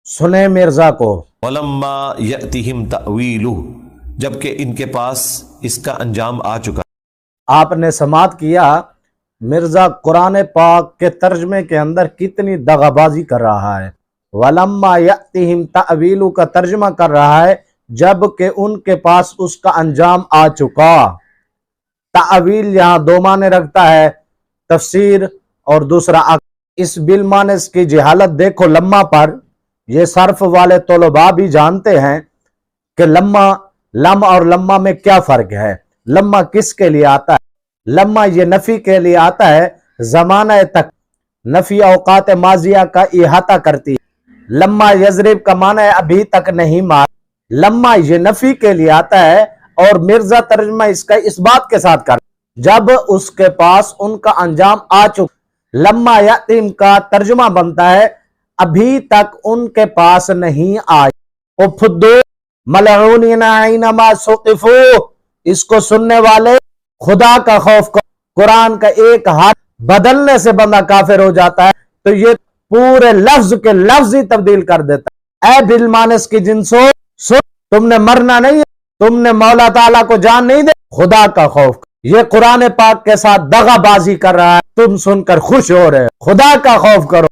سنیں مرزا کو، وَلَمَّا يَأْتِهِمْ تَأْوِيلُهُ، جبکہ ان کے پاس اس کا انجام آ چکا۔ آپ نے سماعت کیا مرزا قرآن پاک کے ترجمے کے اندر کتنی دغا بازی کر رہا ہے۔ وَلَمَّا يَأْتِهِمْ تَأْوِيلُهُ کا ترجمہ کر رہا ہے جبکہ ان کے پاس اس کا انجام آ چکا۔ تأویل یہاں دو معنی رکھتا ہے، تفسیر اور دوسرا اس بالمعنی کی جہالت دیکھو لمہ پر۔ یہ صرف والے طلباء بھی جانتے ہیں کہ لم اور لمہ میں کیا فرق ہے۔ لمہ کس کے لیے آتا ہے؟ لمہ یہ نفی کے لیے آتا ہے، زمانہ تک، نفی اوقات ماضیہ کا احاطہ کرتی ہے۔ لمہ یضرب کا معنی ہے ابھی تک نہیں مار۔ لمہ یہ نفی کے لیے آتا ہے اور مرزا ترجمہ اس کا اس بات کے ساتھ کر جب اس کے پاس ان کا انجام آ چکا۔ لمہ یاتیم کا ترجمہ بنتا ہے ابھی تک ان کے پاس نہیں آئی۔ اُفْدُو مَلْعُونِينَ أَيْنَمَا ثُقِفُوا، اس کو سننے والے خدا کا خوف کرو۔ قرآن کا ایک حرف بدلنے سے بندہ کافر ہو جاتا ہے تو یہ پورے لفظ کے لفظ ہی تبدیل کر دیتا ہے۔ اے بالمانس کی جنسو، سن، تم نے مرنا نہیں ہے، تم نے مولا تعالیٰ کو جان نہیں دے، خدا کا خوف کرو۔ یہ قرآن پاک کے ساتھ دغا بازی کر رہا ہے، تم سن کر خوش ہو رہے، خدا کا خوف کرو۔